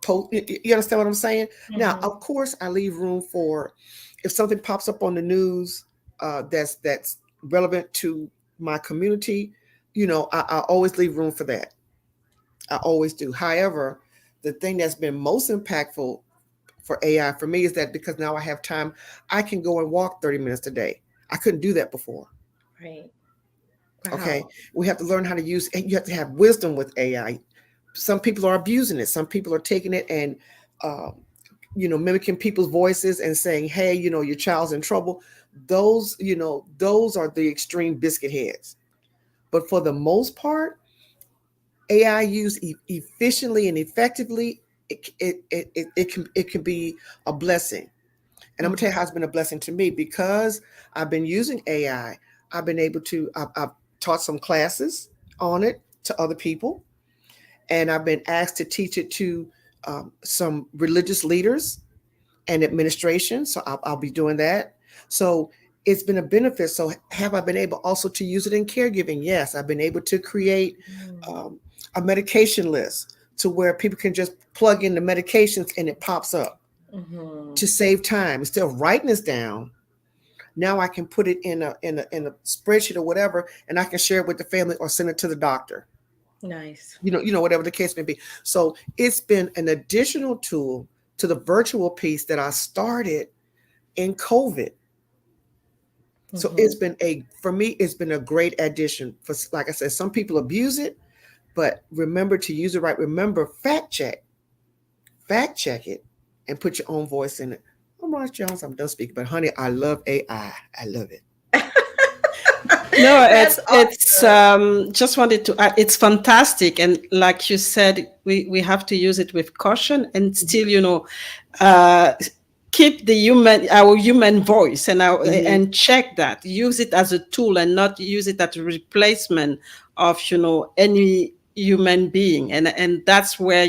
You understand what I'm saying? Mm-hmm. Now, of course, I leave room for, if something pops up on the news that's relevant to my community, I always leave room for that. I always do. However, the thing that's been most impactful for AI for me is that because now I have time, I can go and walk 30 minutes a day. I couldn't do that before. Right. Okay. Wow. We have to learn how to use, and you have to have wisdom with AI. Some people are abusing it. Some people are taking it and, uh, mimicking people's voices and saying, hey, your child's in trouble. Those are the extreme biscuit heads. But for the most part, AI used efficiently and effectively, it can be a blessing. And I'm gonna tell you how it's been a blessing to me, because I've been using AI. I've been able to. I've taught some classes on it to other people, and I've been asked to teach it to some religious leaders and administration. So I'll be doing that. So it's been a benefit. So have I been able also to use it in caregiving? Yes, I've been able to create um, a medication list to where people can just plug in the medications and it pops up Mm-hmm. to save time. Instead of writing this down, now I can put it in a spreadsheet or whatever, and I can share it with the family or send it to the doctor. Nice. Whatever the case may be. So it's been an additional tool to the virtual piece that I started in COVID. So Mm-hmm. it's been for me, it's been a great addition. For, like I said, some people abuse it, but remember to use it right. Remember, fact check it, and put your own voice in it. I'm Ross Jones. I'm done speaking, but honey, I love AI. I love it. No, That's it's awesome. just wanted to add, it's fantastic, and like you said, we have to use it with caution and still, uh, keep our human voice, Mm-hmm. and check that, use it as a tool and not use it as a replacement of any human being, and that's where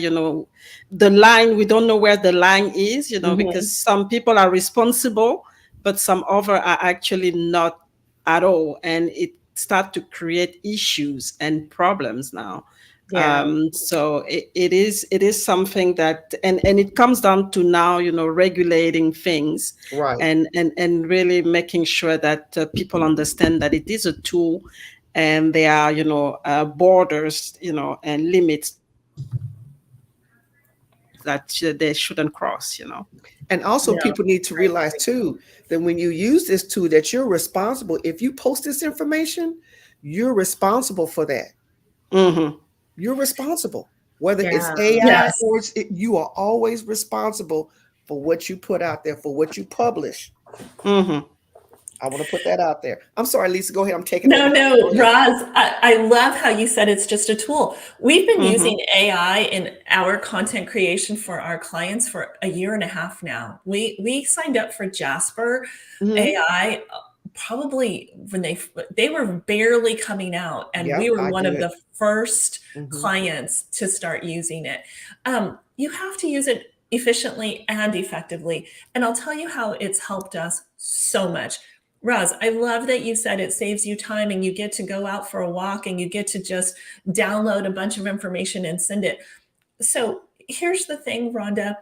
the line, we don't know where the line is, Mm-hmm. because some people are responsible, but some other are actually not at all, and it start to create issues and problems now. Yeah. So it is something that, and it comes down to now, regulating things, Right. and really making sure that people understand that it is a tool, and there are borders, and limits that they shouldn't cross. And also, Yeah. people need to I realize agree. too that when you use this tool, that you're responsible. If you post this information, you're responsible for that. Hmm. You're responsible, whether it's Yeah. AI Yes. or you are always responsible for what you put out there, for what you publish. Hmm. I want to put that out there. I'm sorry, Lisa. Go ahead. I'm taking No, over. no, Go ahead. Roz, I love how you said it's just a tool. We've been Hmm. using AI in our content creation for our clients for a year and a half now. We signed up for Jasper Mm-hmm. AI probably when they were barely coming out, and we Yep, were I one of did. the first Mm-hmm. clients to start using it. You have to use it efficiently and effectively, and I'll tell you how it's helped us so much. Roz, I love that you said it saves you time and you get to go out for a walk and you get to just download a bunch of information and send it. So here's the thing, Rhonda.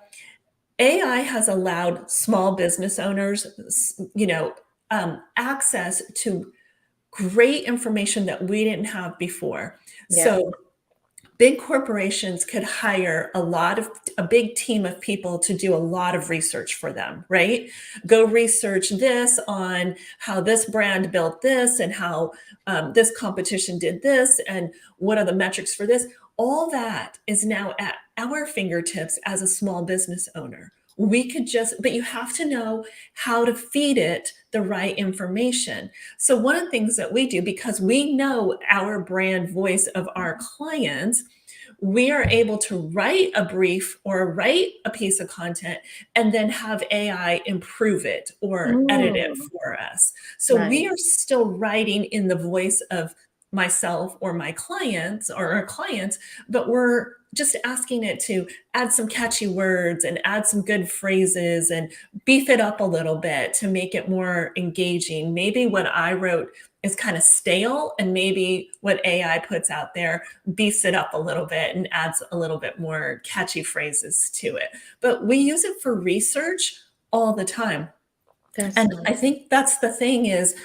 AI has allowed small business owners, access to great information that we didn't have before. Yeah. So big corporations could hire a big team of people to do a lot of research for them, right? Go research this on how this brand built this and how this competition did this and what are the metrics for this. All that is now at our fingertips as a small business owner. We could but you have to know how to feed it the right information. So one of the things that we do, because we know our brand voice of our clients, we are able to write a brief or write a piece of content and then have AI improve it or edit it Mm, for us. So we nice. are still writing in the voice of myself or my clients or our clients, but we're just asking it to add some catchy words and add some good phrases and beef it up a little bit to make it more engaging. Maybe what I wrote is kind of stale, and maybe what AI puts out there beefs it up a little bit and adds a little bit more catchy phrases to it. But we use it for research all the time. And I think that's the thing, is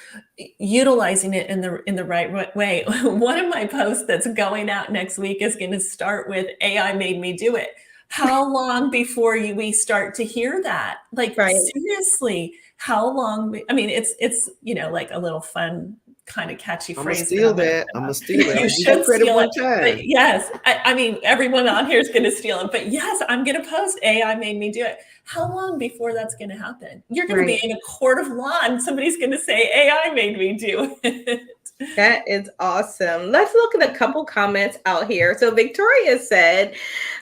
utilizing it in the right way. One of my posts that's going out next week is going to start with AI made me do it. How long before we start to hear that? Like, Right. seriously, how long? I mean, it's like a little fun kind of catchy I'm phrase. gonna steal that. I'm gonna steal it. You should steal it. But yes, I mean, everyone on here is going to steal it. But yes, I'm going to post AI made me do it. How long before that's going to happen? You're going to be in a court of law and somebody's going to say AI made me do it. That is awesome. Let's look at a couple comments out here. So Victoria said,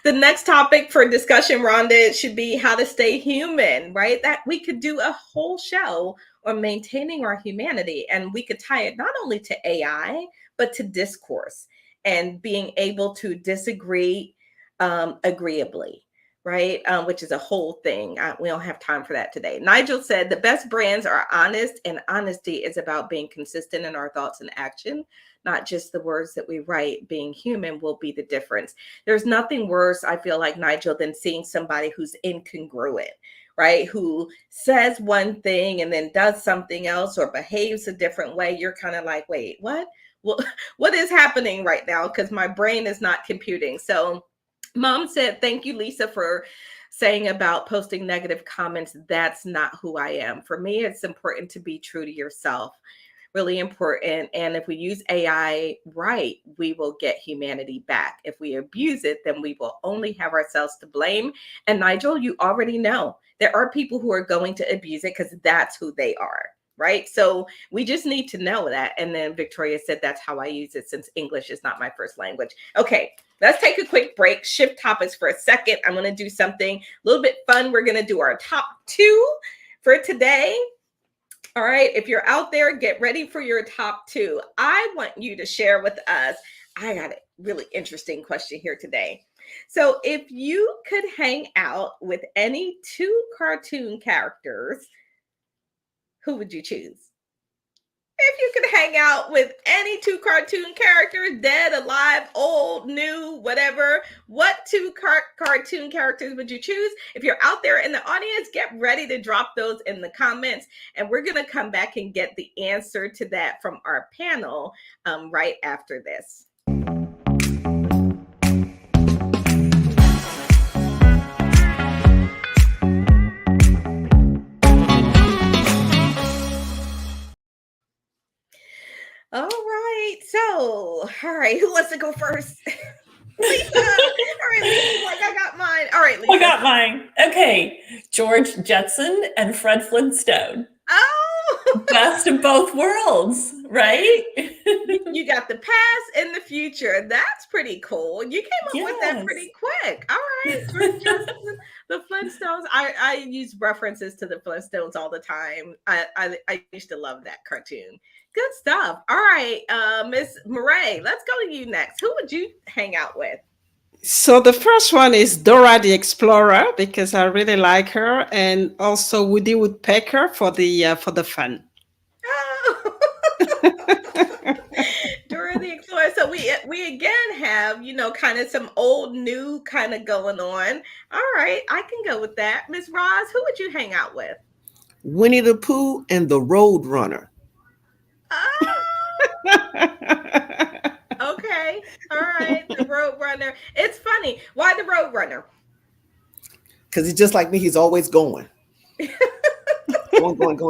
the next topic for discussion, Rhonda, should be how to stay human, right? That we could do a whole show on maintaining our humanity, and we could tie it not only to AI, but to discourse and being able to disagree agreeably. Right? Which is a whole thing. We don't have time for that today. Nigel said the best brands are honest, and honesty is about being consistent in our thoughts and action, not just the words that we write. Being human will be the difference. There's nothing worse, I feel like, Nigel, than seeing somebody who's incongruent, right? Who says one thing and then does something else or behaves a different way. You're kind of like, wait, what? Well, what is happening right now? Because my brain is not computing. So Mom said, thank you, Lisa, for saying about posting negative comments. That's not who I am. For me, it's important to be true to yourself. Really important. And if we use AI right, we will get humanity back. If we abuse it, then we will only have ourselves to blame. And Nigel, you already know there are people who are going to abuse it because that's who they are. Right. So we just need to know that. And then Victoria said, that's how I use it since English is not my first language. Okay, let's take a quick break, shift topics for a second. I'm going to do something a little bit fun. We're going to do our top 2 for today. All right. If you're out there, get ready for your top 2. I want you to share with us. I got a really interesting question here today. So if you could hang out with any 2 cartoon characters, who would you choose? If you could hang out with any 2 cartoon characters, dead, alive, old, new, whatever, what 2 cartoon characters would you choose? If you're out there in the audience, get ready to drop those in the comments. And we're going to come back and get the answer to that from our panel right after this. All right. Who wants to go first? Lisa. All right, Lisa, like I got mine. All right, Lisa. I got mine. Okay. George Jetson and Fred Flintstone. Oh, best of both worlds, right? You got the past and the future. That's pretty cool. You came up with that pretty quick. All right. George Jetson, the Flintstones. I use references to the Flintstones all the time. I used to love that cartoon. Good stuff. All right, Miss Murray, let's go to you next. Who would you hang out with? So the first one is Dora the Explorer, because I really like her, and also Woody Woodpecker for the fun. Oh. Dora the Explorer. So we again have, kind of some old new kind of going on. All right, I can go with that. Miss Roz, who would you hang out with? Winnie the Pooh and the Road Runner. Okay. All right. The Road Runner. It's funny. Why the Road Runner? Because he's just like me. He's always going. going.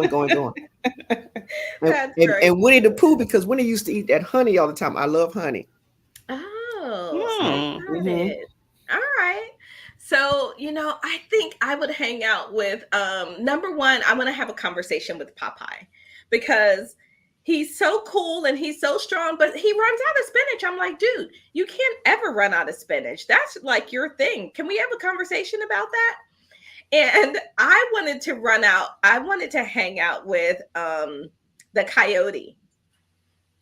That's great. And Winnie the Pooh, because Winnie used to eat that honey all the time. I love honey. Oh, All right. So, I think I would hang out with, number one, I want to have a conversation with Popeye, because he's so cool and he's so strong, but he runs out of spinach. I'm like, dude, you can't ever run out of spinach. That's like your thing. Can we have a conversation about that? And I wanted to hang out with the coyote.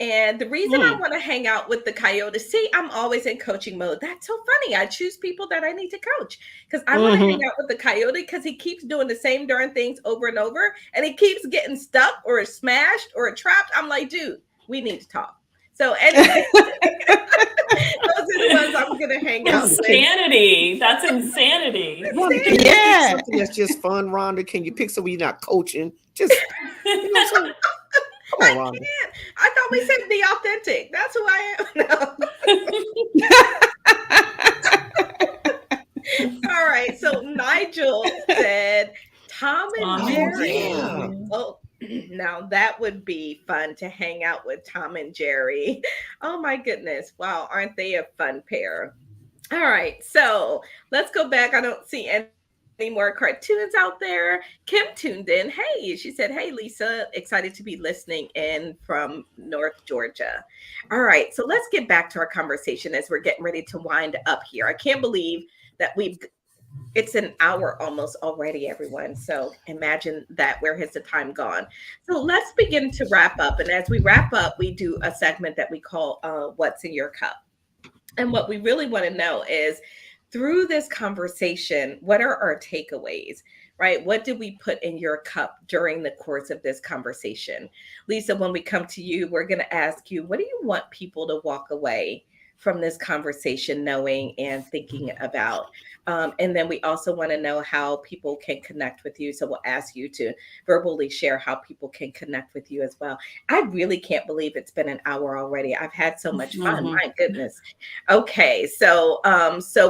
And the reason I want to hang out with the coyote, see, I'm always in coaching mode. That's so funny. I choose people that I need to coach because I want to hang out with the coyote because he keeps doing the same darn things over and over and he keeps getting stuck or smashed or trapped. I'm like, dude, we need to talk. So anyway, those are the ones I'm going to hang out with. Insanity. That's insanity. Rhonda, can you pick something that's just fun, Rhonda? Can you pick something you're not coaching? Just, you know, so, come on, Rhonda. I thought we said be authentic. That's who I am. No. All right. So Nigel said Tom and Jerry. Yeah. Oh, now that would be fun to hang out with Tom and Jerry. Oh my goodness. Wow. Aren't they a fun pair? All right. So let's go back. I don't see any more cartoons out there. Kim tuned in. Hey, she said, hey, Lisa, excited to be listening in from North Georgia. All right. So let's get back to our conversation as we're getting ready to wind up here. I can't believe that it's an hour almost already, everyone. So imagine that. Where has the time gone? So let's begin to wrap up. And as we wrap up, we do a segment that we call What's in Your Cup? And what we really want to know is through this conversation, what are our takeaways, right? What did we put in your cup during the course of this conversation? Lisa, when we come to you, we're going to ask you, what do you want people to walk away from this conversation knowing and thinking about? And then we also want to know how people can connect with you. So we'll ask you to verbally share how people can connect with you as well. I really can't believe it's been an hour already. I've had so much fun. My goodness. Okay. So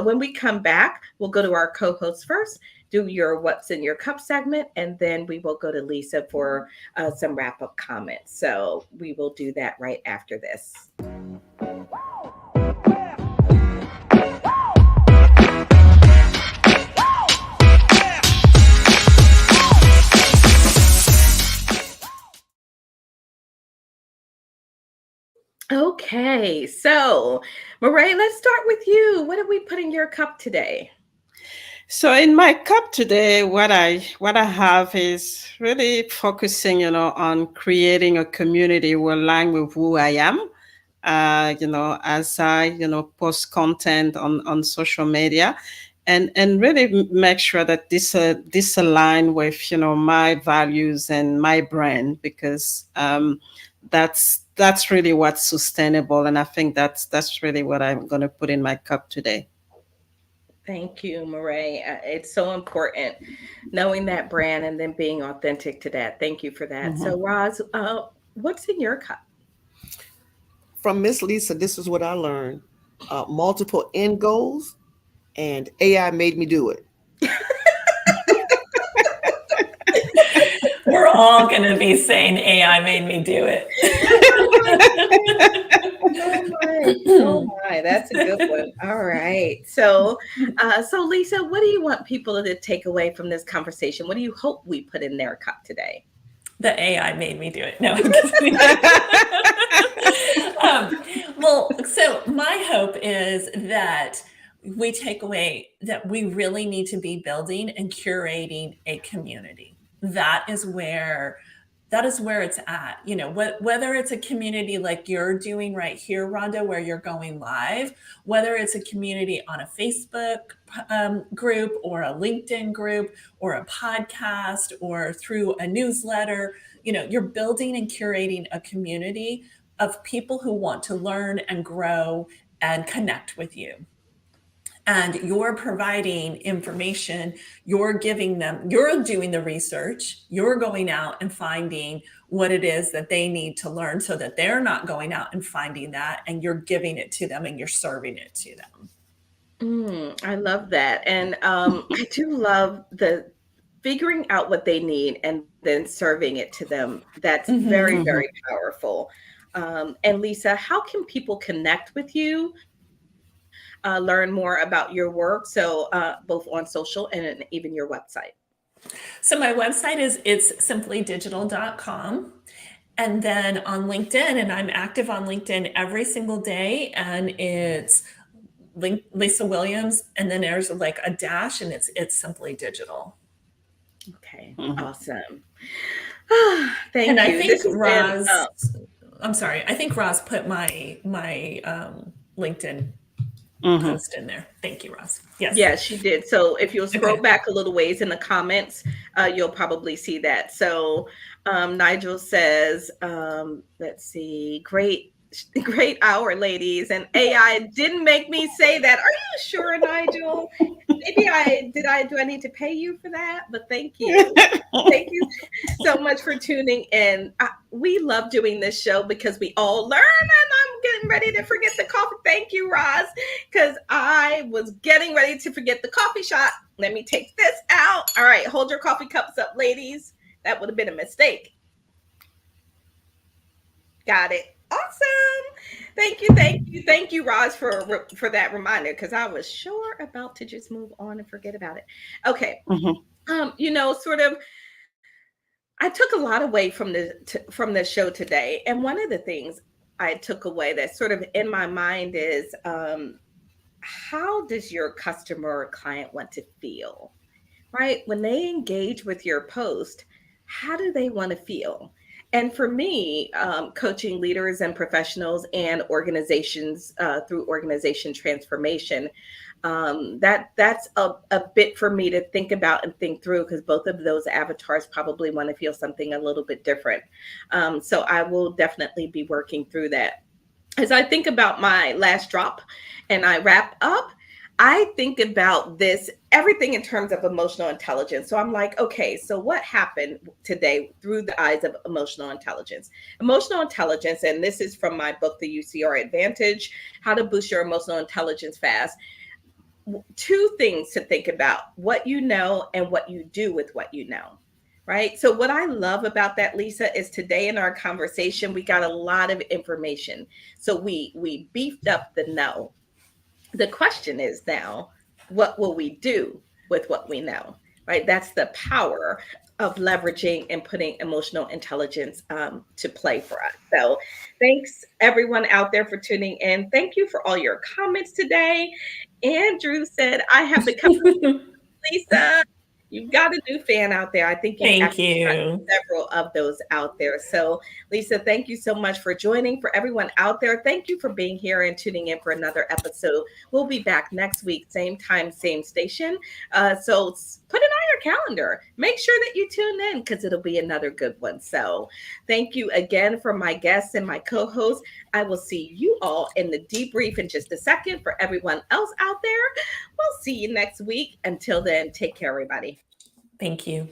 when we come back, we'll go to our co-hosts first, do your What's in Your Cup segment, and then we will go to Lisa for some wrap-up comments. So we will do that right after this. Okay, so Marae, let's start with you. What did we put in your cup today? So in my cup today, what I have is really focusing, on creating a community will align with who I am. As I, post content on social media, and really make sure that this align with, my values and my brand, because that's really what's sustainable, and I think that's really what I'm going to put in my cup today. Thank you, Marae. It's so important knowing that brand and then being authentic to that. Thank you for that. So, Roz, what's in your cup? From Miss Lisa, this is what I learned: multiple end goals, and AI made me do it. We're all going to be saying AI made me do it. Oh my, that's a good one. All right. So Lisa, what do you want people to take away from this conversation? What do you hope we put in their cup today? The AI made me do it. No, I'm kidding. Well, so my hope is that we take away that we really need to be building and curating a community. That is where it's at. Whether it's a community like you're doing right here, Rhonda, where you're going live, whether it's a community on a Facebook group or a LinkedIn group or a podcast or through a newsletter, you're building and curating a community of people who want to learn and grow and connect with you. And you're providing information, you're doing the research, you're going out and finding what it is that they need to learn so that they're not going out and finding that, and you're giving it to them and you're serving it to them. I love that. And I do love the figuring out what they need and then serving it to them. That's very, very powerful. And Lisa, how can people connect with you? Learn more about your work, so both on social and even your website? So my website it's simplydigital.com, and then on LinkedIn, and I'm active on LinkedIn every single day, and it's Lisa Williams, and then there's like a dash, and it's Simply Digital. Okay, awesome. Thank you. I think Roz, I'm sorry. I think Roz put my LinkedIn post in there. Thank you, Roz. Yes. Yeah, she did. So if you'll scroll Okay. back a little ways in the comments, you'll probably see that. So Nigel says, let's see, great hour, ladies. And AI didn't make me say that. Are you sure, Nigel? Maybe do I need to pay you for that? But thank you. Thank you so much for tuning in. We love doing this show because we all learn, and I'm getting ready to forget the coffee. Thank you, Roz, because I was getting ready to forget the coffee shot. Let me take this out. All right, hold your coffee cups up, ladies. That would have been a mistake. Got it. Awesome. Thank you, Roz, for that reminder, because I was sure about to just move on and forget about it. Okay. Sort of, I took a lot away from the show today, and one of the things I took away that sort of in my mind is, how does your customer or client want to feel, right? When they engage with your post, how do they want to feel? And for me, coaching leaders and professionals and organizations through organization transformation, that's a bit for me to think about and think through, because both of those avatars probably want to feel something a little bit different. So I will definitely be working through that. As I think about my last drop and I wrap up, I think about this, everything in terms of emotional intelligence. So I'm like, okay, so what happened today through the eyes of emotional intelligence? Emotional intelligence, and this is from my book, The UCR Advantage, How to Boost Your Emotional Intelligence Fast. Two things to think about: what you know and what you do with what you know. Right. So what I love about that, Lisa, is today in our conversation, we got a lot of information. So we beefed up the know. The question is now, what will we do with what we know? Right. That's the power of leveraging and putting emotional intelligence to play for us. So thanks everyone out there for tuning in. Thank you for all your comments today. Andrew said, I have the cup. Lisa, you've got a new fan out there. I think you've Thank actually got you. several of those out there. So, Lisa, thank you so much for joining. For everyone out there, thank you for being here and tuning in for another episode. We'll be back next week, same time, same station. So put it on your calendar. Make sure that you tune in, because it'll be another good one. So thank you again for my guests and my co-hosts. I will see you all in the debrief in just a second. For everyone else out there, we'll see you next week. Until then, take care, everybody. Thank you.